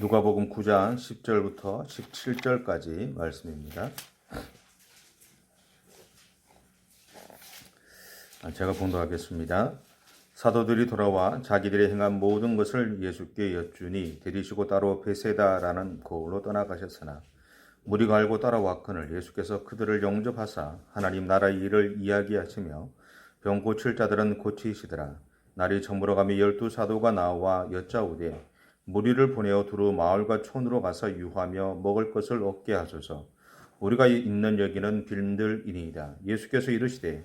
누가복음 9장 10절부터 17절까지 말씀입니다. 제가 봉독하겠습니다. 사도들이 돌아와 자기들이 행한 모든 것을 예수께 여쭈니 데리시고 따로 베세다라는 고을로 떠나가셨으나 무리가 알고 따라왔거늘 예수께서 그들을 영접하사 하나님 나라의 일을 이야기하시며 병 고칠 자들은 고치시더라. 날이 저물어가며 12사도가 나와 여짜오되 무리를 보내어 두루 마을과 촌으로 가서 유하며 먹을 것을 얻게 하소서. 우리가 있는 여기는 빈들이니이다. 예수께서 이르시되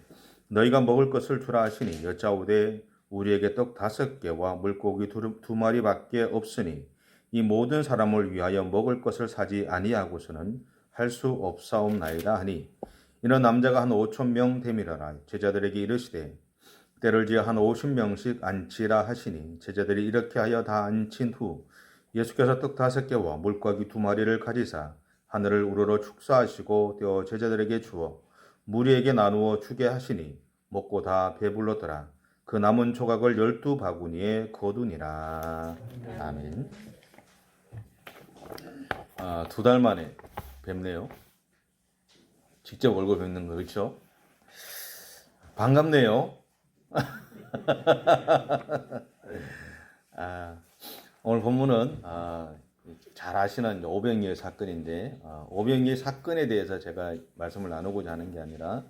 너희가 먹을 것을 주라 하시니 여짜오되 우리에게 떡 5개와 물고기 2마리밖에 없으니 이 모든 사람을 위하여 먹을 것을 사지 아니하고서는 할 수 없사옵나이다 하니 이런 남자가 한 5,000명 됨이라라. 제자들에게 이르시되 때를 지어 한 50명씩 앉히라 하시니 제자들이 이렇게 하여 다 앉힌 후 예수께서 떡 5개와 물고기 2마리를 가지사 하늘을 우러러 축사하시고 떼어 제자들에게 주어 무리에게 나누어 주게 하시니 먹고 다 배불렀더라. 그 남은 조각을 12바구니에 거두니라. 아멘. 2달 만에 뵙네요. 직접 얼굴 뵙는 거 그렇죠? 반갑네요. 오늘 본문은 잘 아시는 오병이어 사건인데 오병이어 사건에 대해서 제가 말씀을 나누고자 하는 게 아니라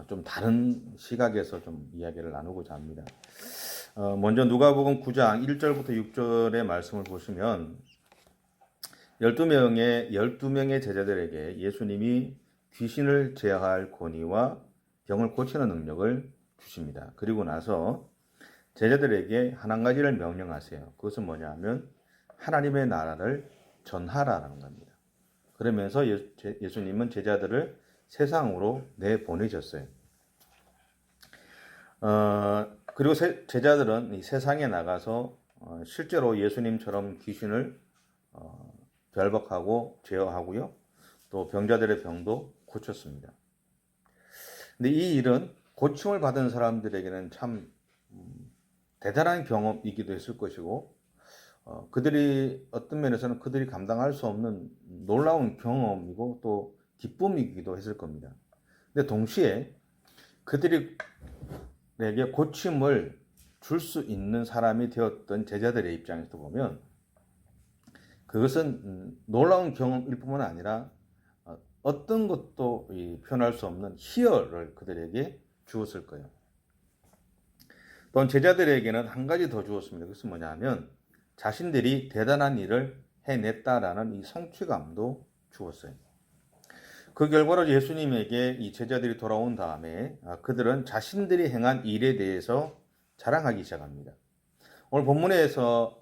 좀 다른 시각에서 좀 이야기를 나누고자 합니다. 먼저 누가복음 9장 1절부터 6절의 말씀을 보시면 12명의 제자들에게 예수님이 귀신을 제어할 권위와 병을 고치는 능력을 주십니다. 그리고 나서 제자들에게 한 가지를 명령하세요. 그것은 뭐냐 하면 하나님의 나라를 전하라는 겁니다. 그러면서 예수님은 제자들을 세상으로 내보내셨어요. 그리고 제자들은 이 세상에 나가서 실제로 예수님처럼 귀신을 결박하고 제어하고요. 또 병자들의 병도 고쳤습니다. 근데 이 일은 고침을 받은 사람들에게는 참 대단한 경험이기도 했을 것이고 그들이 어떤 면에서는 그들이 감당할 수 없는 놀라운 경험이고 또 기쁨이기도 했을 겁니다. 근데 동시에 그들에게 고침을 줄 수 있는 사람이 되었던 제자들의 입장에서 보면 그것은 놀라운 경험일 뿐만 아니라 어떤 것도 표현할 수 없는 희열을 그들에게 주었을 거예요. 또한 제자들에게는 한 가지 더 주었습니다. 그것은 뭐냐 하면 자신들이 대단한 일을 해냈다라는 이 성취감도 주었어요. 그 결과로 예수님에게 이 제자들이 돌아온 다음에 그들은 자신들이 행한 일에 대해서 자랑하기 시작합니다. 오늘 본문에서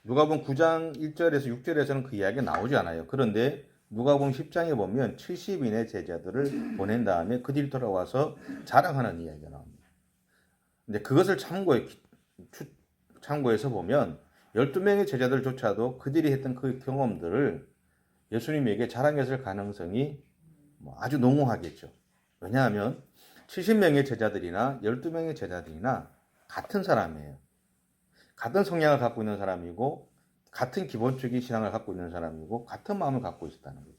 누가복음 9장 1절에서 6절에서는 그 이야기가 나오지 않아요. 그런데 누가복음 10장에 보면 70인의 제자들을 보낸 다음에 그들이 돌아와서 자랑하는 이야기가 나옵니다. 근데 그것을 참고해서 보면 12명의 제자들조차도 그들이 했던 그 경험들을 예수님에게 자랑했을 가능성이 아주 농후하겠죠. 왜냐하면 70명의 제자들이나 12명의 제자들이나 같은 사람이에요. 같은 성향을 갖고 있는 사람이고 같은 기본적인 신앙을 갖고 있는 사람이고 같은 마음을 갖고 있었다는 거죠.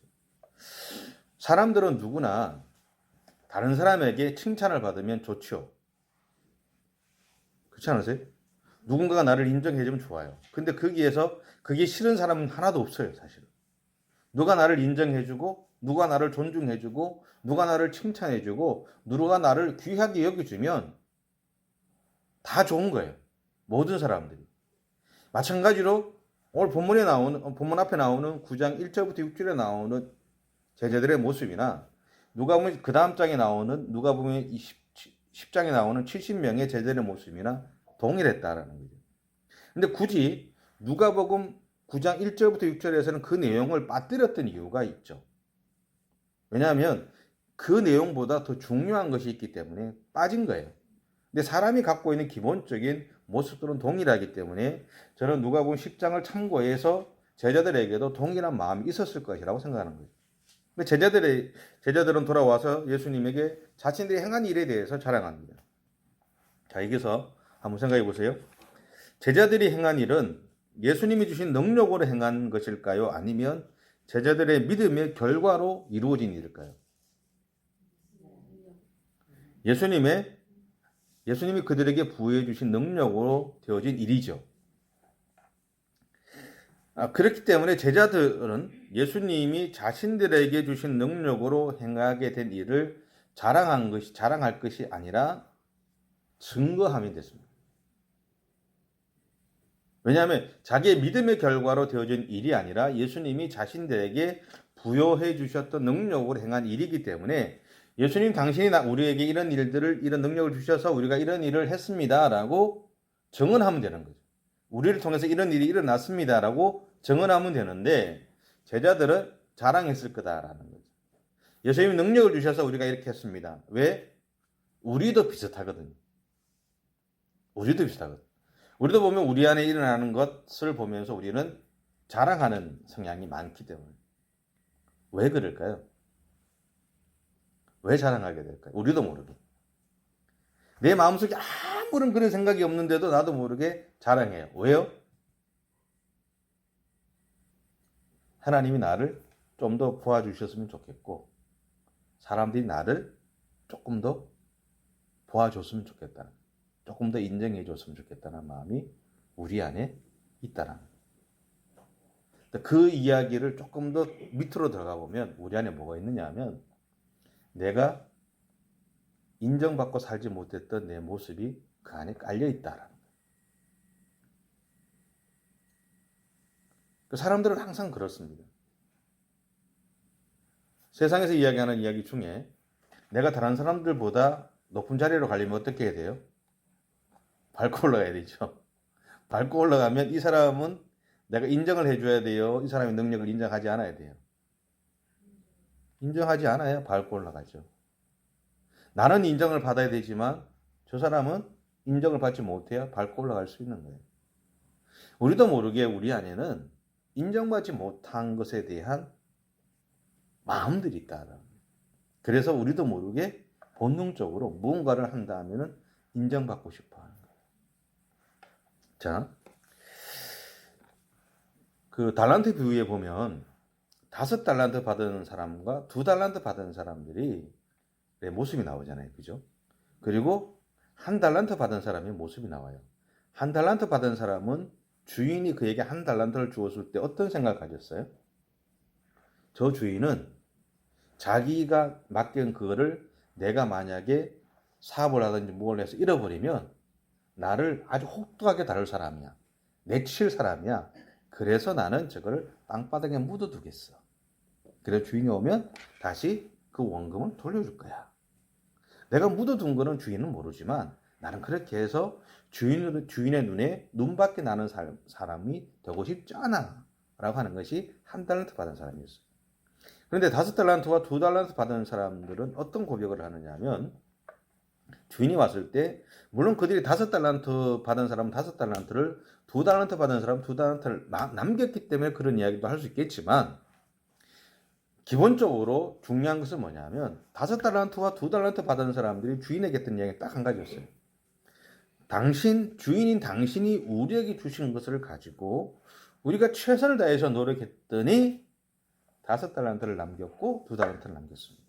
사람들은 누구나 다른 사람에게 칭찬을 받으면 좋죠. 그렇지 않으세요? 누군가가 나를 인정해주면 좋아요. 근데 거기에서 그게 싫은 사람은 하나도 없어요, 사실은. 누가 나를 인정해주고, 누가 나를 존중해주고, 누가 나를 칭찬해주고, 누가 나를 귀하게 여겨주면 다 좋은 거예요. 모든 사람들이. 마찬가지로 오늘 본문 앞에 나오는 9장 1절부터 6절에 나오는 제자들의 모습이나 누가복음 그 다음 장에 나오는 누가복음 10장에 나오는 70명의 제자들의 모습이나 동일했다라는 거죠. 근데 굳이 누가복음 9장 1절부터 6절에서는 그 내용을 빠뜨렸던 이유가 있죠. 왜냐하면 그 내용보다 더 중요한 것이 있기 때문에 빠진 거예요. 근데 사람이 갖고 있는 기본적인 모습들은 동일하기 때문에 저는 누가복음 10장을 참고해서 제자들에게도 동일한 마음이 있었을 것이라고 생각하는 거죠. 근데 제자들은 돌아와서 예수님에게 자신들이 행한 일에 대해서 자랑합니다. 자, 여기서 한번 생각해 보세요. 제자들이 행한 일은 예수님이 주신 능력으로 행한 것일까요? 아니면 제자들의 믿음의 결과로 이루어진 일일까요? 예수님이 그들에게 부여해 주신 능력으로 되어진 일이죠. 그렇기 때문에 제자들은 예수님이 자신들에게 주신 능력으로 행하게 된 일을 자랑할 것이 아니라 증거하면 됐습니다. 왜냐하면 자기의 믿음의 결과로 되어진 일이 아니라 예수님이 자신들에게 부여해 주셨던 능력으로 행한 일이기 때문에 예수님 당신이 우리에게 이런 능력을 주셔서 우리가 이런 일을 했습니다라고 증언하면 되는 거죠. 우리를 통해서 이런 일이 일어났습니다라고 증언하면 되는데 제자들은 자랑했을 거다라는 거죠. 예수님이 능력을 주셔서 우리가 이렇게 했습니다. 왜? 우리도 비슷하거든요. 우리도 보면 우리 안에 일어나는 것을 보면서 우리는 자랑하는 성향이 많기 때문에. 왜 그럴까요? 왜 자랑하게 될까요? 우리도 모르게. 내 마음속에 아무런 그런 생각이 없는데도 나도 모르게 자랑해요. 왜요? 하나님이 나를 좀 더 보아주셨으면 좋겠고 사람들이 나를 조금 더 보아줬으면 좋겠다. 조금 더 인정해 줬으면 좋겠다는 마음이 우리 안에 있다는 거예요. 그 이야기를 조금 더 밑으로 들어가 보면 우리 안에 뭐가 있느냐 하면 내가 인정받고 살지 못했던 내 모습이 그 안에 깔려 있다라는 거예요. 사람들은 항상 그렇습니다. 세상에서 이야기하는 이야기 중에 내가 다른 사람들보다 높은 자리로 가려면 어떻게 해야 돼요? 밟고 올라가야 되죠. 밟고 올라가면 이 사람은 내가 인정을 해줘야 돼요. 이 사람의 능력을 인정하지 않아야 돼요. 인정하지 않아야 밟고 올라가죠. 나는 인정을 받아야 되지만 저 사람은 인정을 받지 못해야 밟고 올라갈 수 있는 거예요. 우리도 모르게 우리 안에는 인정받지 못한 것에 대한 마음들이 있다. 그래서 우리도 모르게 본능적으로 무언가를 한다 하면은 인정받고 싶어 하는 거예요. 자, 그 달란트 비유에 보면 5달란트 받은 사람과 2달란트 받은 사람들이 모습이 나오잖아요. 그죠? 그리고 1달란트 받은 사람의 모습이 나와요. 1달란트 받은 사람은 주인이 그에게 1달란트를 주었을 때 어떤 생각을 가졌어요? 저 주인은 자기가 맡긴 그거를 내가 만약에 사업을 하든지 뭘 해서 잃어버리면 나를 아주 혹독하게 다룰 사람이야. 내칠 사람이야. 그래서 나는 저걸 땅바닥에 묻어두겠어. 그래서 주인이 오면 다시 그 원금을 돌려줄 거야. 내가 묻어둔 거는 주인은 모르지만 나는 그렇게 해서 주인의 눈에 눈밖에 나는 사람이 되고 싶지 않아. 라고 하는 것이 1달란트 받은 사람이었어요. 그런데 5달란트와 2달란트 받은 사람들은 어떤 고백을 하느냐 하면 주인이 왔을 때 물론 그들이 5달란트 받은 사람은 5달란트를 2달란트 받은 사람은 2달란트를 남겼기 때문에 그런 이야기도 할 수 있겠지만 기본적으로 중요한 것은 뭐냐면 5달란트와 2달란트 받은 사람들이 주인에게 했던 이야기가 딱 한 가지였어요. 주인인 당신이 우리에게 주신 것을 가지고 우리가 최선을 다해서 노력했더니 5달란트를 남겼고 2달란트를 남겼습니다.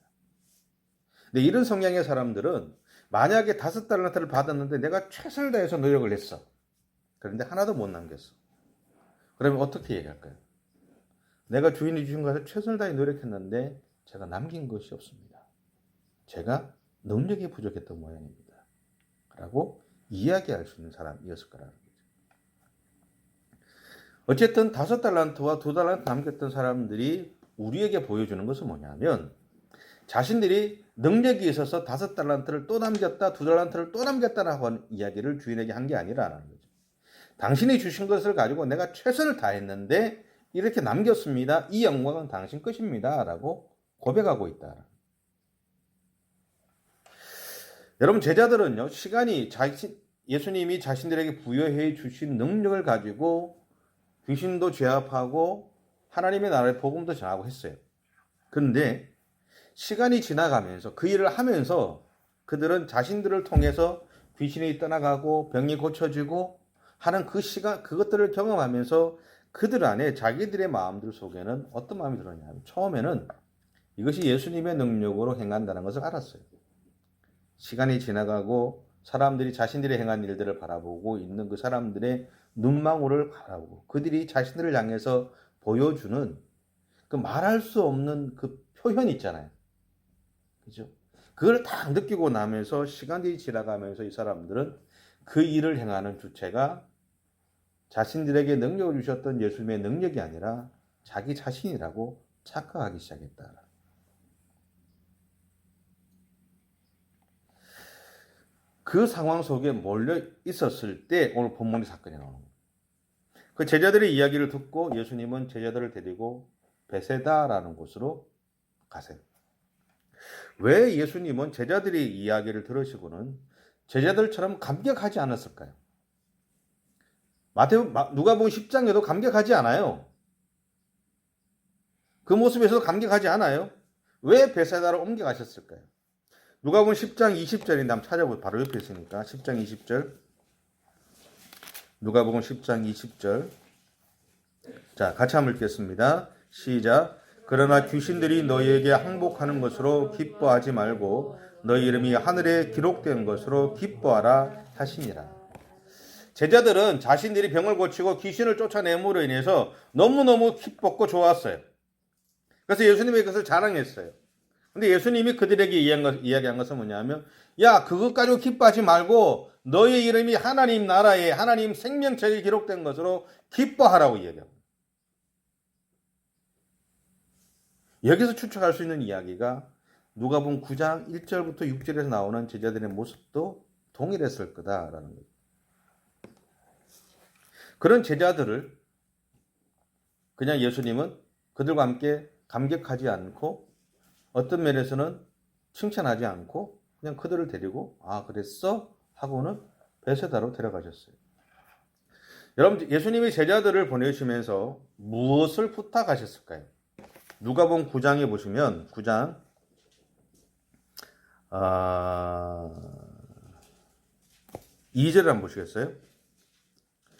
근데 이런 성향의 사람들은 만약에 5달란트를 받았는데 내가 최선을 다해서 노력을 했어. 그런데 하나도 못 남겼어. 그러면 어떻게 얘기할까요? 내가 주인이 주신 것을 최선을 다해 노력했는데 제가 남긴 것이 없습니다. 제가 능력이 부족했던 모양입니다. 라고 이야기할 수 있는 사람이었을 거라는 거죠. 어쨌든 5달란트와 2달란트 남겼던 사람들이 우리에게 보여주는 것은 뭐냐면 자신들이 능력이 있어서 5달란트를 또 남겼다, 2달란트를 또 남겼다라고 하는 이야기를 주인에게 한 게 아니라는 거죠. 당신이 주신 것을 가지고 내가 최선을 다했는데 이렇게 남겼습니다. 이 영광은 당신 것입니다. 라고 고백하고 있다. 여러분 제자들은요. 예수님이 자신들에게 부여해 주신 능력을 가지고 귀신도 제압하고 하나님의 나라의 복음도 전하고 했어요. 그런데 시간이 지나가면서 그 일을 하면서 그들은 자신들을 통해서 귀신이 떠나가고 병이 고쳐지고 하는 그 시간, 그것들을 경험하면서 그들 안에 자기들의 마음들 속에는 어떤 마음이 들었냐. 처음에는 이것이 예수님의 능력으로 행한다는 것을 알았어요. 시간이 지나가고 사람들이 자신들이 행한 일들을 바라보고 있는 그 사람들의 눈망울을 바라보고 그들이 자신들을 향해서 보여주는 그 말할 수 없는 그 표현 있잖아요. 그죠? 그걸 딱 느끼고 나면서 시간이 지나가면서 이 사람들은 그 일을 행하는 주체가 자신들에게 능력을 주셨던 예수님의 능력이 아니라 자기 자신이라고 착각하기 시작했다. 그 상황 속에 몰려 있었을 때 오늘 본문의 사건이 나오는 거예요. 그 제자들의 이야기를 듣고 예수님은 제자들을 데리고 베세다라는 곳으로 가세요. 왜 예수님은 제자들의 이야기를 들으시고는 제자들처럼 감격하지 않았을까요? 누가복음 10장에도 감격하지 않아요. 그 모습에서도 감격하지 않아요. 왜 베세다로 옮겨가셨을까요? 누가복음 10장 20절인데 한번 찾아보고 바로 옆에 있으니까 10장 20절. 누가복음 10장 20절. 자, 같이 한번 읽겠습니다. 시작. 그러나 귀신들이 너희에게 항복하는 것으로 기뻐하지 말고 너희 이름이 하늘에 기록된 것으로 기뻐하라 하시니라. 제자들은 자신들이 병을 고치고 귀신을 쫓아냄으로 인해서 너무너무 기뻤고 좋았어요. 그래서 예수님이 그것을 자랑했어요. 근데 예수님이 그들에게 이야기한 것은 뭐냐면, 야, 그것 가지고 기뻐하지 말고 너의 이름이 하나님 나라에 하나님 생명책에 기록된 것으로 기뻐하라고 이야기합니다. 여기서 추측할 수 있는 이야기가 누가복음 9장 1절부터 6절에서 나오는 제자들의 모습도 동일했을 거다라는 거예요. 그런 제자들을 그냥 예수님은 그들과 함께 감격하지 않고 어떤 면에서는 칭찬하지 않고 그냥 그들을 데리고 그랬어? 하고는 베세다로 데려가셨어요. 여러분, 예수님이 제자들을 보내시면서 무엇을 부탁하셨을까요? 누가복음 9장에 보시면 9장 2절을 한번 보시겠어요?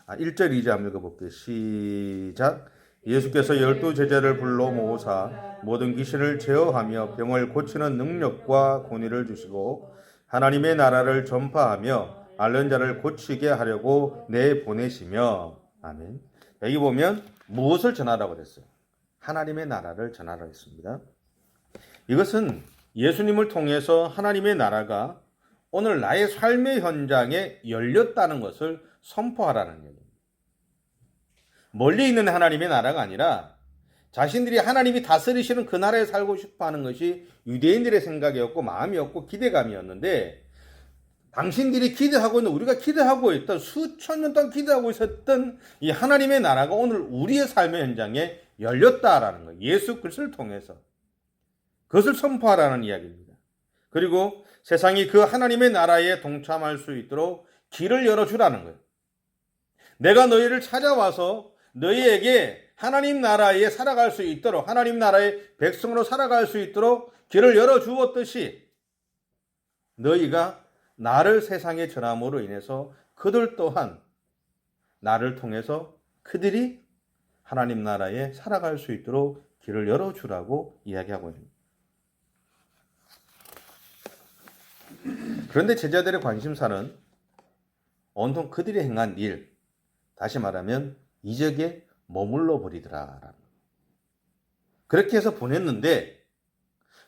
1절 2절 한번 읽어볼게요. 시작. 예수께서 12 제자를 불러 모으사 모든 귀신을 제어하며 병을 고치는 능력과 권위를 주시고 하나님의 나라를 전파하며 앓는 자를 고치게 하려고 내보내시며. 아멘. 여기 보면 무엇을 전하라고 그랬어요? 하나님의 나라를 전하라고 했습니다. 이것은 예수님을 통해서 하나님의 나라가 오늘 나의 삶의 현장에 열렸다는 것을 선포하라는 얘기입니다. 멀리 있는 하나님의 나라가 아니라 자신들이 하나님이 다스리시는 그 나라에 살고 싶어하는 것이 유대인들의 생각이었고 마음이었고 기대감이었는데, 당신들이 기대하고 있는, 우리가 기대하고 있던, 수천 년 동안 기대하고 있었던 이 하나님의 나라가 오늘 우리의 삶의 현장에 열렸다라는 거예요. 예수 그리스도를 통해서 그것을 선포하라는 이야기입니다. 그리고 세상이 그 하나님의 나라에 동참할 수 있도록 길을 열어주라는 거예요. 내가 너희를 찾아와서 너희에게 하나님 나라에 살아갈 수 있도록, 하나님 나라의 백성으로 살아갈 수 있도록 길을 열어주었듯이 너희가 나를 세상에 전함으로 인해서 그들 또한 나를 통해서 그들이 하나님 나라에 살아갈 수 있도록 길을 열어주라고 이야기하고 있습니다. 그런데 제자들의 관심사는 온통 그들이 행한 일, 다시 말하면 이적에 머물러 버리더라. 그렇게 해서 보냈는데,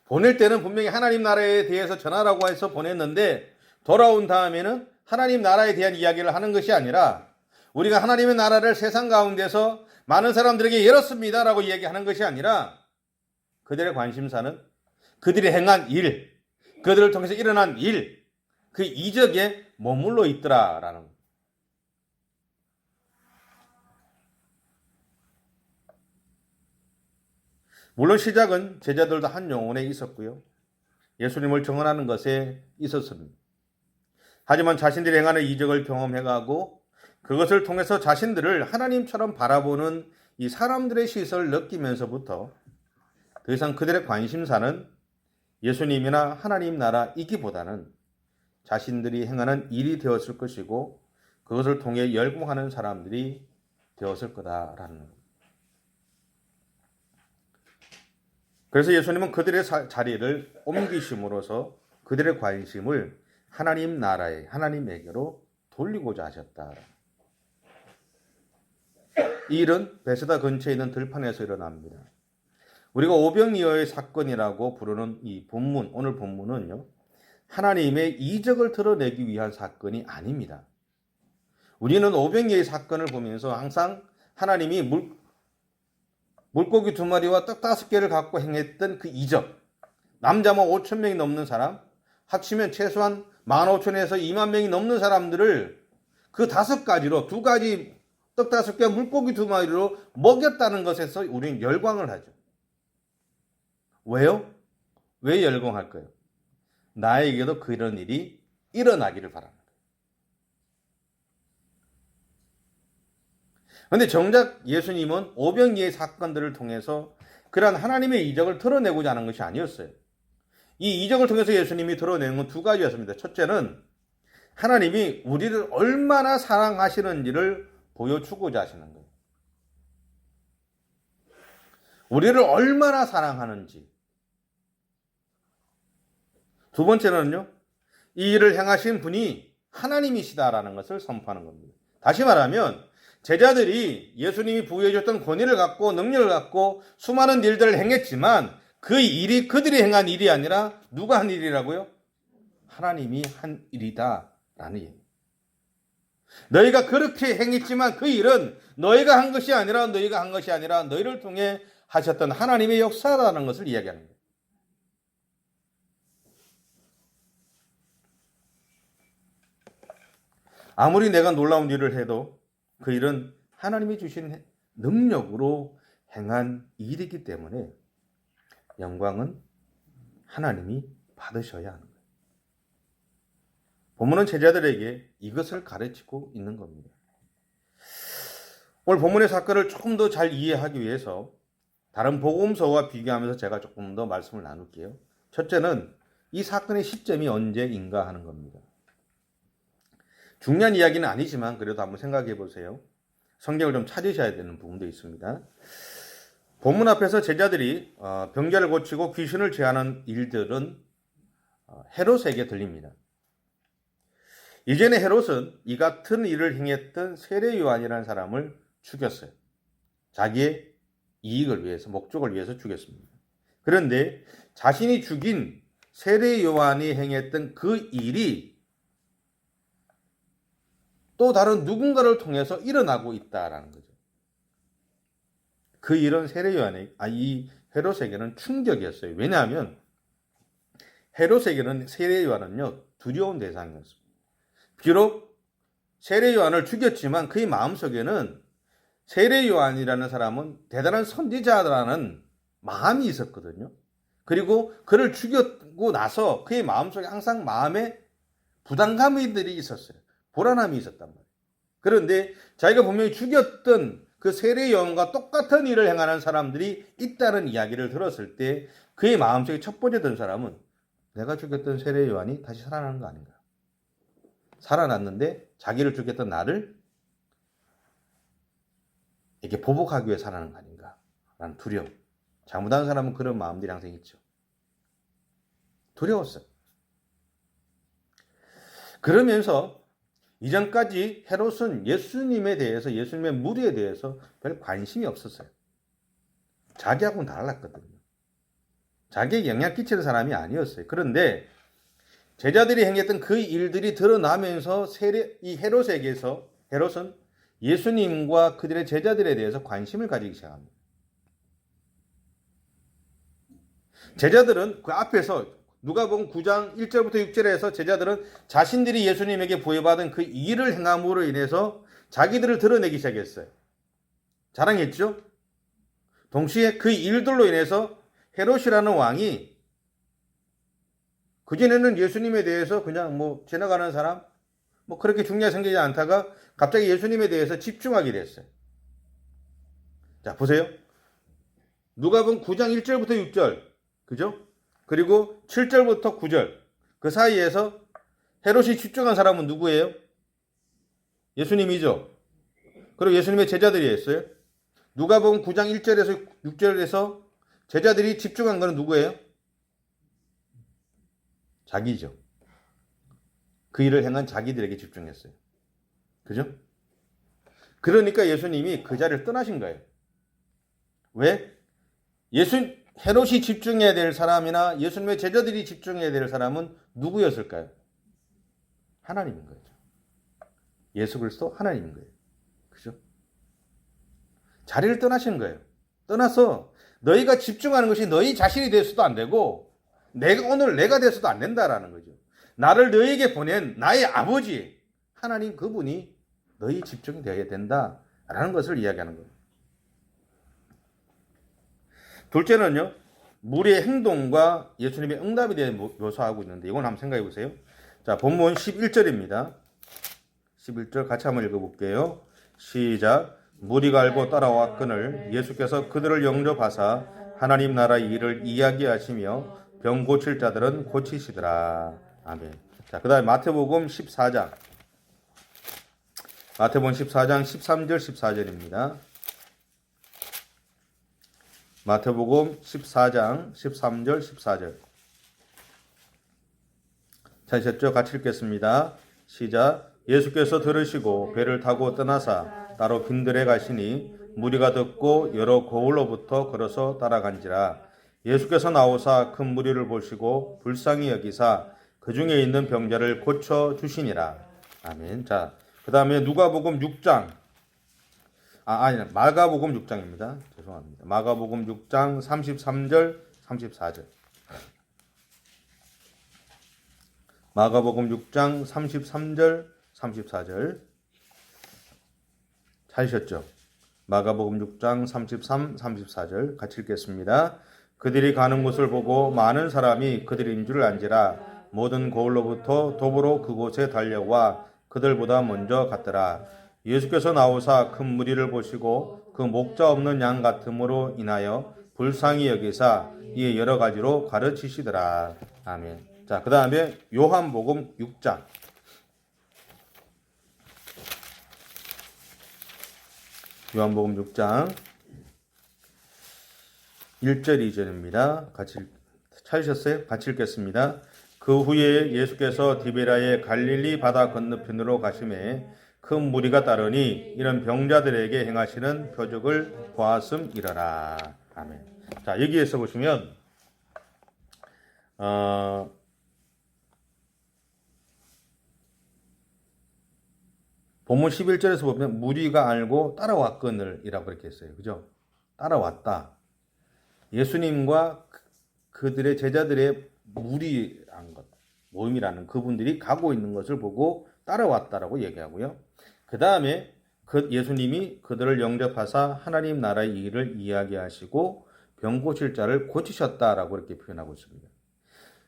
보낼 때는 분명히 하나님 나라에 대해서 전하라고 해서 보냈는데, 돌아온 다음에는 하나님 나라에 대한 이야기를 하는 것이 아니라 우리가 하나님의 나라를 세상 가운데서 많은 사람들에게 열었습니다라고 이야기하는 것이 아니라 그들의 관심사는 그들이 행한 일, 그들을 통해서 일어난 일, 그 이적에 머물러 있더라라는 거예요. 물론 시작은 제자들도 한 영혼에 있었고요. 예수님을 증언하는 것에 있었습니다. 하지만 자신들이 행하는 이적을 경험해가고 그것을 통해서 자신들을 하나님처럼 바라보는 이 사람들의 시선을 느끼면서부터 더 이상 그들의 관심사는 예수님이나 하나님 나라이기보다는 자신들이 행하는 일이 되었을 것이고, 그것을 통해 열공하는 사람들이 되었을 거다라는 겁니다. 그래서 예수님은 그들의 자리를 옮기심으로써 그들의 관심을 하나님 나라에, 하나님에게로 돌리고자 하셨다. 이 일은 베세다 근처에 있는 들판에서 일어납니다. 우리가 오병이어의 사건이라고 부르는 이 본문, 오늘 본문은요, 하나님의 이적을 드러내기 위한 사건이 아닙니다. 우리는 오병이어의 사건을 보면서 항상 하나님이 물고기 2마리와 떡 5개를 갖고 행했던 그 이적, 남자만 5,000명이 넘는 사람, 합치면 최소한 15,000에서 20,000명이 넘는 사람들을 그 5가지로 2가지 떡 5개 물고기 2마리로 먹였다는 것에서 우리는 열광을 하죠. 왜요? 왜 열광할까요? 나에게도 그런 일이 일어나기를 바랍니다. 그런데 정작 예수님은 오병이의 사건들을 통해서 그러한 하나님의 이적을 드러내고자 하는 것이 아니었어요. 이 이적을 통해서 예수님이 드러내는 건 2가지였습니다. 첫째는 하나님이 우리를 얼마나 사랑하시는지를 보여주고자 하시는 거예요. 우리를 얼마나 사랑하는지. 2번째는요, 이 일을 행하신 분이 하나님이시다라는 것을 선포하는 겁니다. 다시 말하면 제자들이 예수님이 부여해 줬던 권위를 갖고 능력을 갖고 수많은 일들을 행했지만 그 일이 그들이 행한 일이 아니라 누가 한 일이라고요? 하나님이 한 일이다라는 얘기입니다. 너희가 그렇게 행했지만 그 일은 너희가 한 것이 아니라 너희를 통해 하셨던 하나님의 역사라는 것을 이야기합니다. 아무리 내가 놀라운 일을 해도 그 일은 하나님이 주신 능력으로 행한 일이기 때문에 영광은 하나님이 받으셔야 하는 거예요. 본문은 제자들에게 이것을 가르치고 있는 겁니다. 오늘 본문의 사건을 조금 더 잘 이해하기 위해서 다른 복음서와 비교하면서 제가 조금 더 말씀을 나눌게요. 첫째는 이 사건의 시점이 언제인가 하는 겁니다. 중요한 이야기는 아니지만 그래도 한번 생각해 보세요. 성경을 좀 찾으셔야 되는 부분도 있습니다. 본문 앞에서 제자들이 병자를 고치고 귀신을 제하는 일들은 헤롯에게 들립니다. 이전에 헤롯은 이 같은 일을 행했던 세례 요한이라는 사람을 죽였어요. 자기의 이익을 위해서, 목적을 위해서 죽였습니다. 그런데 자신이 죽인 세례 요한이 행했던 그 일이 또 다른 누군가를 통해서 일어나고 있다라는 거죠. 그 일은 이 헤롯에게는 충격이었어요. 왜냐하면 헤롯에게는 세례 요한은요, 두려운 대상이었습니다. 비록 세례 요한을 죽였지만 그의 마음속에는 세례 요한이라는 사람은 대단한 선지자라는 마음이 있었거든요. 그리고 그를 죽였고 나서 그의 마음속에 항상 마음에 부담감들이 있었어요. 불안함이 있었단 말이에요. 그런데 자기가 분명히 죽였던 그 세례 요한과 똑같은 일을 행하는 사람들이 있다는 이야기를 들었을 때 그의 마음속에 첫 번째 든 사람은 내가 죽였던 세례 요한이 다시 살아나는 거 아닌가? 살아났는데 자기를 죽였던 나를 이렇게 보복하기 위해 살아나는 거 아닌가? 라는 두려움. 잘못한 사람은 그런 마음들이 항상 있죠. 두려웠어요. 그러면서 이전까지 헤롯은 예수님에 대해서, 예수님의 무리에 대해서 별 관심이 없었어요. 자기하고는 달랐거든요. 자기에게 영향 끼치는 사람이 아니었어요. 그런데 제자들이 행했던 그 일들이 드러나면서 이 헤롯은 예수님과 그들의 제자들에 대해서 관심을 가지기 시작합니다. 제자들은 그 앞에서 누가복음 9장 1절부터 6절에서 제자들은 자신들이 예수님에게 부여받은 그 일을 행함으로 인해서 자기들을 드러내기 시작했어요. 자랑했죠? 동시에 그 일들로 인해서 헤롯이라는 왕이 그전에는 예수님에 대해서 그냥 지나가는 사람, 그렇게 중요하게 생기지 않다가 갑자기 예수님에 대해서 집중하게 됐어요. 자, 보세요. 누가복음 9장 1절부터 6절. 그죠? 그리고 7절부터 9절. 그 사이에서 헤롯이 집중한 사람은 누구예요? 예수님이죠. 그리고 예수님의 제자들이 했어요. 누가복음 9장 1절에서 6절에서 제자들이 집중한 것은 누구예요? 자기죠. 그 일을 행한 자기들에게 집중했어요. 그죠? 그러니까 예수님이 그 자리를 떠나신 거예요. 왜? 헤롯이 집중해야 될 사람이나 예수님의 제자들이 집중해야 될 사람은 누구였을까요? 하나님인 거죠. 예수 그리스도 하나님인 거예요. 그죠? 자리를 떠나신 거예요. 떠나서 너희가 집중하는 것이 너희 자신이 돼서도 안 되고 오늘 내가 돼서도 안 된다라는 거죠. 나를 너희에게 보낸 나의 아버지 하나님 그분이 너희 집중이 되어야 된다라는 것을 이야기하는 거예요. 둘째는요. 무리의 행동과 예수님의 응답에 대해 묘사하고 있는데 이건 한번 생각해 보세요. 자, 본문 11절입니다. 11절 같이 한번 읽어볼게요. 시작. 무리가 알고 따라왔거늘 예수께서 그들을 영접하사 하나님 나라의 일을 이야기하시며 병 고칠 자들은 고치시더라. 아멘. 자, 그 다음에 마태복음 14장 13절 14절입니다. 마태복음 14장 13절 14절 찾으셨죠? 같이 읽겠습니다. 시작. 예수께서 들으시고 배를 타고 떠나사 따로 빈들에 가시니 무리가 듣고 여러 고을로부터 걸어서 따라간지라. 예수께서 나오사 큰 무리를 보시고 불쌍히 여기사 그 중에 있는 병자를 고쳐 주시니라. 아멘. 자, 그 다음에 누가복음 6장 마가복음 6장입니다. 죄송합니다. 마가복음 6장 33절 34절 마가복음 6장 33절 34절 찾으셨죠? 마가복음 6장 33, 34절 같이 읽겠습니다. 그들이 가는 곳을 보고 많은 사람이 그들인 줄 안지라. 모든 고을로부터 도보로 그곳에 달려와 그들보다 먼저 갔더라. 예수께서 나오사 큰 무리를 보시고 그 목자 없는 양 같음으로 인하여 불쌍히 여기사 이에 여러 가지로 가르치시더라. 아멘. 자, 그 다음에 요한복음 6장 요한복음 6장 1절 2절입니다. 같이 찾으셨어요? 같이 읽겠습니다. 그 후에 예수께서 디베라의 갈릴리 바다 건너편으로 가심에 큰 무리가 따르니 이런 병자들에게 행하시는 표적을 보았음이러라. 아멘. 자, 여기에서 보시면 본문 11절에서 보면 무리가 알고 따라왔거늘 이라고 이렇게 했어요. 그죠? 따라왔다. 예수님과 그들의 제자들의 무리한 것, 모임이라는 그분들이 가고 있는 것을 보고 따라왔다라고 얘기하고요. 그 다음에 예수님이 그들을 영접하사 하나님 나라의 일을 이야기하시고 병 고칠 자를 고치셨다라고 이렇게 표현하고 있습니다.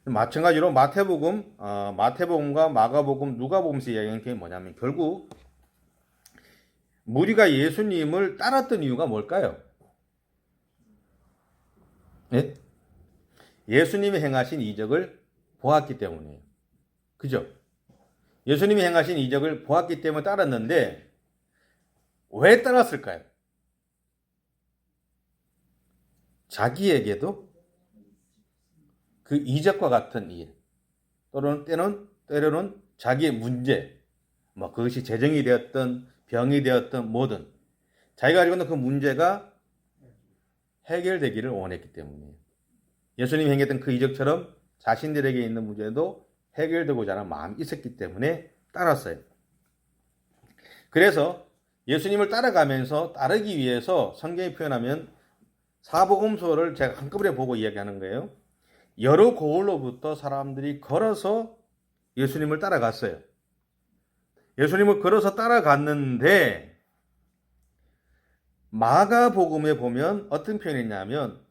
마찬가지로 마태복음과 마가복음, 누가복음에서 이야기하는 게 뭐냐면 결국 무리가 예수님을 따랐던 이유가 뭘까요? 네? 예수님이 행하신 이적을 보았기 때문이에요. 그죠? 예수님이 행하신 이적을 보았기 때문에 따랐는데 왜 따랐을까요? 자기에게도 그 이적과 같은 일 때로는 자기의 문제, 그것이 재정이 되었든 병이 되었든 뭐든 자기가 가지고 있는 그 문제가 해결되기를 원했기 때문이에요. 예수님이 행했던 그 이적처럼 자신들에게 있는 문제도 해결되고자 하는 마음이 있었기 때문에 따랐어요. 그래서 예수님을 따라가면서 따르기 위해서 성경이 표현하면 사복음서를 제가 한꺼번에 보고 이야기하는 거예요. 여러 고을로부터 사람들이 걸어서 예수님을 따라갔어요. 예수님을 걸어서 따라갔는데 마가복음에 보면 어떤 표현이 있냐면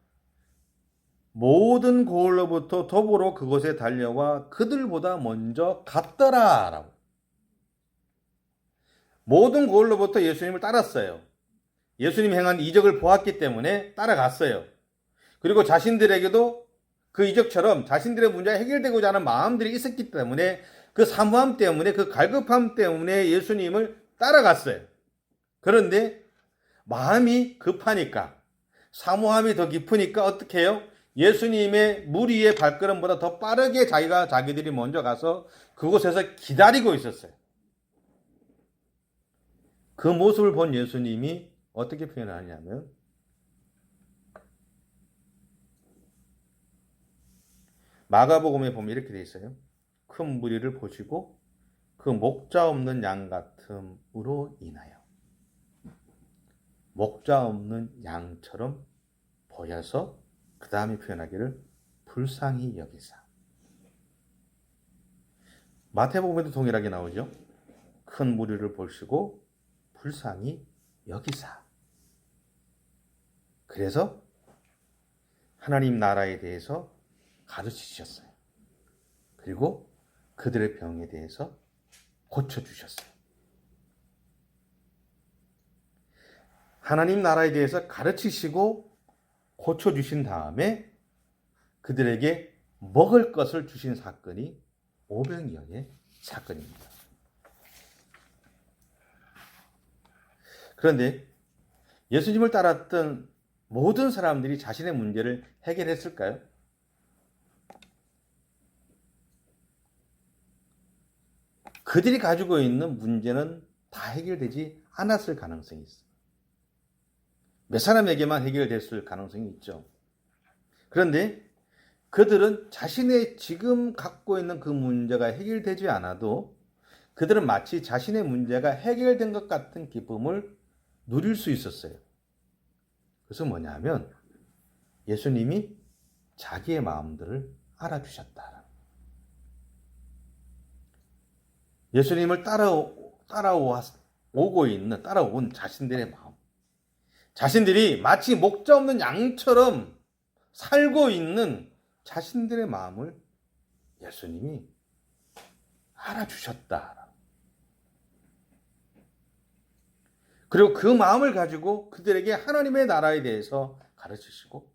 모든 고을로부터 도보로 그곳에 달려와 그들보다 먼저 갔더라라고. 모든 고을로부터 예수님을 따랐어요. 예수님 행한 이적을 보았기 때문에 따라갔어요. 그리고 자신들에게도 그 이적처럼 자신들의 문제가 해결되고자 하는 마음들이 있었기 때문에 그 사모함 때문에 그 갈급함 때문에 예수님을 따라갔어요. 그런데 마음이 급하니까, 사모함이 더 깊으니까 어떻게 해요? 예수님의 무리의 발걸음보다 더 빠르게 자기들이 먼저 가서 그곳에서 기다리고 있었어요. 그 모습을 본 예수님이 어떻게 표현하냐면, 마가복음에 보면 이렇게 돼 있어요. 큰 무리를 보시고 그 목자 없는 양 같음으로 인하여, 목자 없는 양처럼 보여서 그 다음에 표현하기를 불쌍히 여기사. 마태복음에도 동일하게 나오죠. 큰 무리를 보시고 불쌍히 여기사. 그래서 하나님 나라에 대해서 가르치셨어요. 그리고 그들의 병에 대해서 고쳐주셨어요. 하나님 나라에 대해서 가르치시고 고쳐주신 다음에 그들에게 먹을 것을 주신 사건이 오병이어의 사건입니다. 그런데 예수님을 따랐던 모든 사람들이 자신의 문제를 해결했을까요? 그들이 가지고 있는 문제는 다 해결되지 않았을 가능성이 있어요. 몇 사람에게만 해결됐을 가능성이 있죠. 그런데 그들은 자신의 지금 갖고 있는 그 문제가 해결되지 않아도 그들은 마치 자신의 문제가 해결된 것 같은 기쁨을 누릴 수 있었어요. 그래서 뭐냐면 예수님이 자기의 마음들을 알아주셨다. 예수님을 따라온 자신들의 마음. 자신들이 마치 목자 없는 양처럼 살고 있는 자신들의 마음을 예수님이 알아주셨다. 그리고 그 마음을 가지고 그들에게 하나님의 나라에 대해서 가르치시고,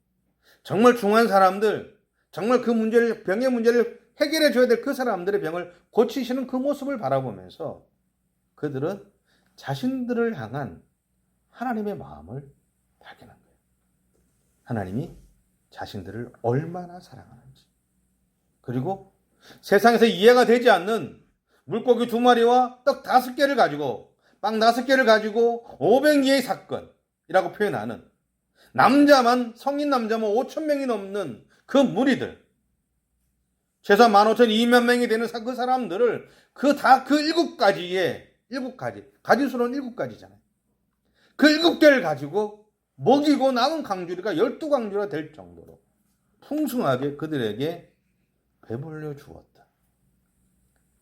정말 중요한 사람들, 정말 병의 문제를 해결해 줘야 될 그 사람들의 병을 고치시는 그 모습을 바라보면서 그들은 자신들을 향한 하나님의 마음을 발견한 거예요. 하나님이 자신들을 얼마나 사랑하는지. 그리고 세상에서 이해가 되지 않는 물고기 2마리와 떡 5개를 가지고, 빵 5개를 가지고 500리의 사건이라고 표현하는, 성인 남자만 5,000명이 넘는 그 무리들, 최소한 15,000~20,000명이 되는 그 사람들을 그 7가지, 가지수로는 7가지잖아요. 그 7개를 가지고 먹이고 남은 강주리가 12강주리가 될 정도로 풍성하게 그들에게 배불려 주었다.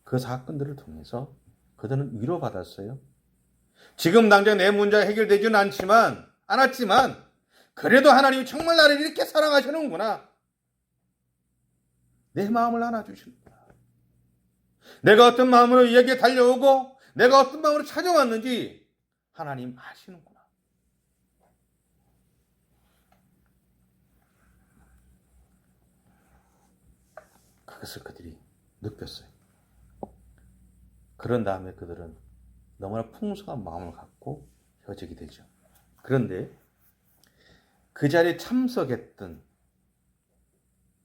그 사건들을 통해서 그들은 위로받았어요. 지금 당장 내 문제가 해결되지는 않았지만 그래도 하나님이 정말 나를 이렇게 사랑하시는구나. 내 마음을 안아주신다. 내가 어떤 마음으로 여기에 달려오고 내가 어떤 마음으로 찾아왔는지 하나님 아시는구나. 그것을 그들이 느꼈어요. 그런 다음에 그들은 너무나 풍성한 마음을 갖고 헤어지게 되죠. 그런데 그 자리에 참석했던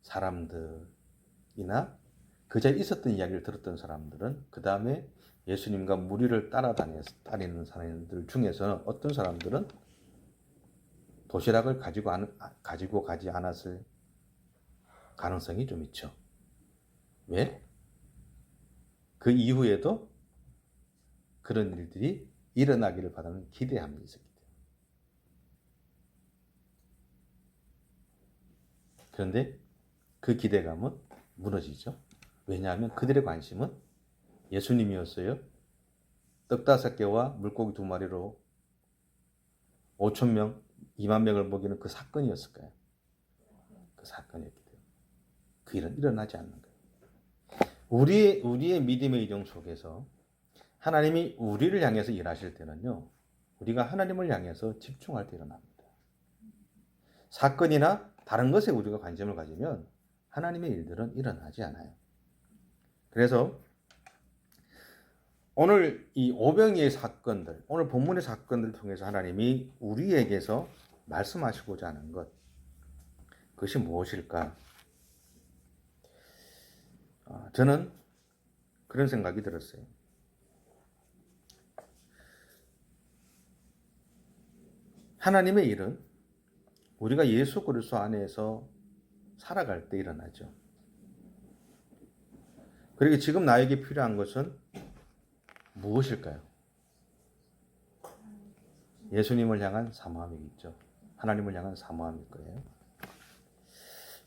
사람들이나 그 자리에 있었던 이야기를 들었던 사람들은 그 다음에 예수님과 무리를 따르는 사람들 중에서는 어떤 사람들은 도시락을 가지고 가지 않았을 가능성이 좀 있죠. 왜? 그 이후에도 그런 일들이 일어나기를 바라는 기대함이 있었기 때문에. 그런데 그 기대감은 무너지죠. 왜냐하면 그들의 관심은 예수님이었어요. 떡 5개와 물고기 2마리로 5,000명, 20,000명을 먹이는 그 사건이었을까요? 그 사건이었기 때문에 그 일은 일어나지 않는 거예요. 우리의 믿음의 이동 속에서 하나님이 우리를 향해서 일하실 때는요, 우리가 하나님을 향해서 집중할 때 일어납니다. 사건이나 다른 것에 우리가 관심을 가지면 하나님의 일들은 일어나지 않아요. 그래서 오늘 이 오병이의 사건들, 오늘 본문의 사건들을 통해서 하나님이 우리에게서 말씀하시고자 하는 것, 그것이 무엇일까? 저는 그런 생각이 들었어요. 하나님의 일은 우리가 예수 그리스도 안에서 살아갈 때 일어나죠. 그리고 지금 나에게 필요한 것은 무엇일까요? 예수님을 향한 사모함이겠죠. 하나님을 향한 사모함일 거예요.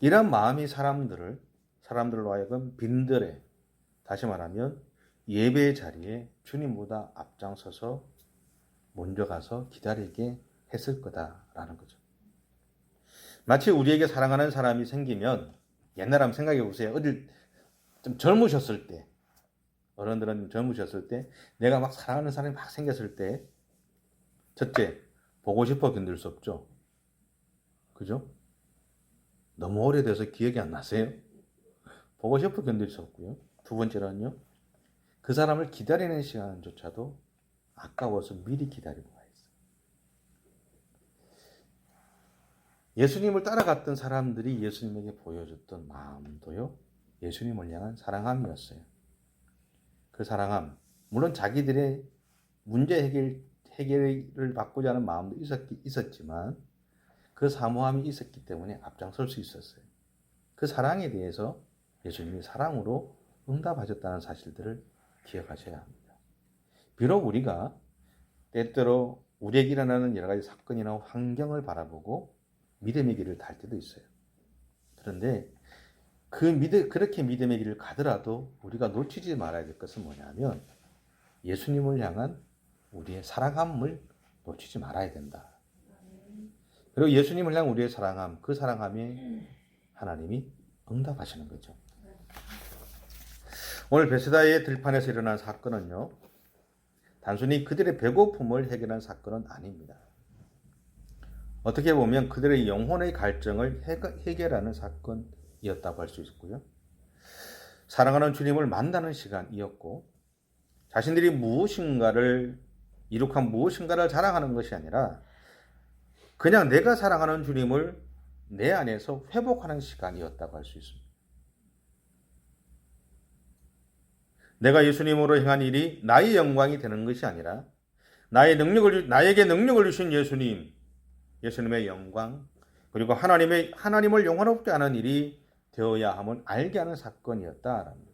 이런 마음이 사람들로 하여금 빈들에, 다시 말하면 예배의 자리에 주님보다 앞장서서 먼저 가서 기다리게 했을 거다라는 거죠. 마치 우리에게 사랑하는 사람이 생기면, 옛날 한번 생각해 보세요. 어릴 좀 젊으셨을 때, 어른들은 젊으셨을 때, 내가 막 사랑하는 사람이 막 생겼을 때, 첫째, 보고 싶어 견딜 수 없죠. 그죠? 너무 오래돼서 기억이 안 나세요? 보고 싶어 견딜 수 없고요. 두 번째로는요, 그 사람을 기다리는 시간조차도 아까워서 미리 기다리고 가 있어요. 예수님을 따라갔던 사람들이 예수님에게 보여줬던 마음도요, 예수님을 향한 사랑함이었어요. 그 사랑함, 물론 자기들의 문제 해결을 받고자 하는 마음도 있었지만 그 사모함이 있었기 때문에 앞장설 수 있었어요. 그 사랑에 대해서 예수님이 사랑으로 응답하셨다는 사실들을 기억하셔야 합니다. 비록 우리가 때때로 우리에게 일어나는 여러 가지 사건이나 환경을 바라보고 믿음의 길을 갈 때도 있어요. 그런데 그렇게 믿음의 길을 가더라도 우리가 놓치지 말아야 될 것은 뭐냐면 예수님을 향한 우리의 사랑함을 놓치지 말아야 된다. 그리고 예수님을 향한 우리의 사랑함, 그 사랑함에 하나님이 응답하시는 거죠. 오늘 베세다의 들판에서 일어난 사건은요, 단순히 그들의 배고픔을 해결한 사건은 아닙니다. 어떻게 보면 그들의 영혼의 갈증을 해결하는 사건이었다고 할 수 있고요. 사랑하는 주님을 만나는 시간이었고, 자신들이 이룩한 무엇인가를 자랑하는 것이 아니라 그냥 내가 사랑하는 주님을 내 안에서 회복하는 시간이었다고 할 수 있습니다. 내가 예수님으로 행한 일이 나의 영광이 되는 것이 아니라 나에게 능력을 주신 예수님의 영광, 그리고 하나님을 영원롭게 하는 일이 되어야 함을 알게 하는 사건이었다라는 것.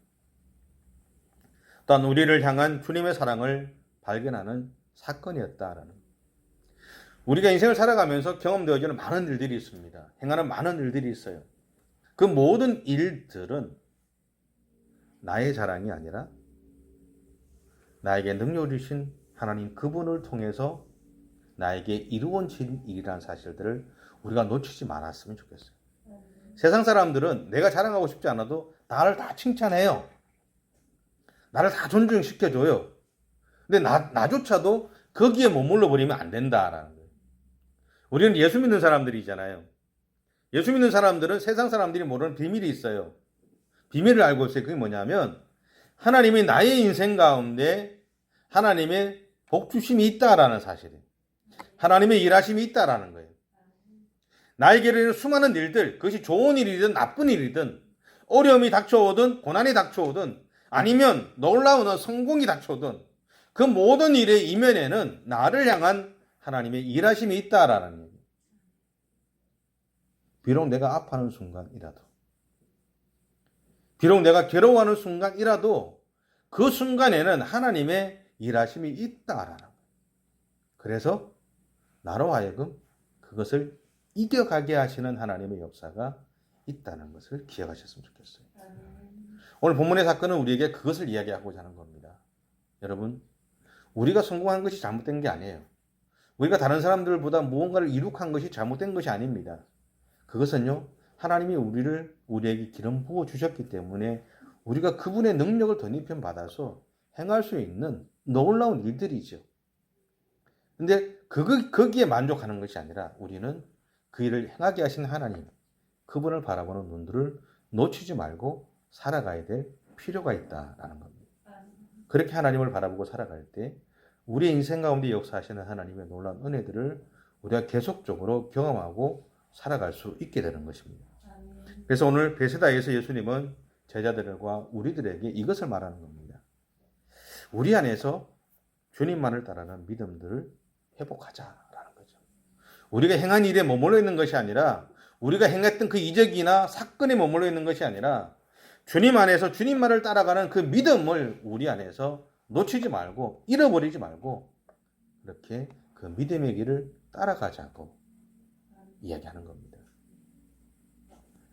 또한 우리를 향한 주님의 사랑을 발견하는 사건이었다라는 것. 우리가 인생을 살아가면서 경험되어지는 많은 일들이 있습니다. 행하는 많은 일들이 있어요. 그 모든 일들은 나의 자랑이 아니라 나에게 능력을 주신 하나님 그분을 통해서 나에게 이루어진 일이라는 사실들을 우리가 놓치지 말았으면 좋겠어요. 세상 사람들은 내가 자랑하고 싶지 않아도 나를 다 칭찬해요. 나를 다 존중시켜줘요. 근데 나조차도 거기에 머물러 버리면 안 된다라는 거예요. 우리는 예수 믿는 사람들이잖아요. 예수 믿는 사람들은 세상 사람들이 모르는 비밀이 있어요. 비밀을 알고 있어요. 그게 뭐냐면 하나님이 나의 인생 가운데 하나님의 복주심이 있다라는 사실이에요. 하나님의 일하심이 있다라는 거예요. 나에게 일어나는 수많은 일들, 그것이 좋은 일이든 나쁜 일이든 어려움이 닥쳐오든 고난이 닥쳐오든 아니면 놀라운 성공이 닥쳐오든 그 모든 일의 이면에는 나를 향한 하나님의 일하심이 있다라는 거예요. 비록 내가 아파하는 순간이라도, 비록 내가 괴로워하는 순간이라도 그 순간에는 하나님의 일하심이 있다라는 거예요. 그래서 나로 하여금 그것을 이겨가게 하시는 하나님의 역사가 있다는 것을 기억하셨으면 좋겠어요. 오늘 본문의 사건은 우리에게 그것을 이야기하고자 하는 겁니다. 여러분, 우리가 성공한 것이 잘못된 게 아니에요. 우리가 다른 사람들보다 무언가를 이룩한 것이 잘못된 것이 아닙니다. 그것은요, 하나님이 우리에게 기름 부어 주셨기 때문에 우리가 그분의 능력을 덧입혀 받아서 행할 수 있는 놀라운 일들이죠. 근데 거기에 만족하는 것이 아니라 우리는 그 일을 행하게 하신 하나님, 그분을 바라보는 눈들을 놓치지 말고 살아가야 될 필요가 있다라는 겁니다. 그렇게 하나님을 바라보고 살아갈 때 우리 인생 가운데 역사하시는 하나님의 놀라운 은혜들을 우리가 계속적으로 경험하고 살아갈 수 있게 되는 것입니다. 그래서 오늘 베세다에서 예수님은 제자들과 우리들에게 이것을 말하는 겁니다. 우리 안에서 주님만을 따르는 믿음들을 회복하자라는 거죠. 우리가 행한 일에 머물러 있는 것이 아니라 우리가 행했던 그 이적이나 사건에 머물러 있는 것이 아니라 주님 안에서 주님만을 따라가는 그 믿음을 우리 안에서 놓치지 말고 잃어버리지 말고 이렇게 그 믿음의 길을 따라가자고 이야기하는 겁니다.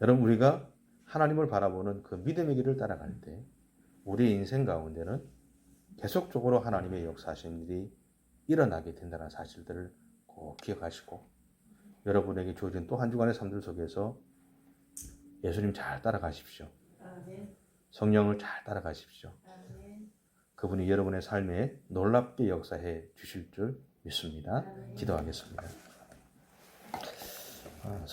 여러분 우리가 하나님을 바라보는 그 믿음의 길을 따라갈 때 우리 인생 가운데는 계속적으로 하나님의 역사하신 일이 일어나게 된다는 사실들을 꼭 기억하시고 여러분에게 주어진 또 한 주간의 삶들 속에서 예수님 잘 따라가십시오. 성령을 잘 따라가십시오. 그분이 여러분의 삶에 놀랍게 역사해 주실 줄 믿습니다. 기도하겠습니다.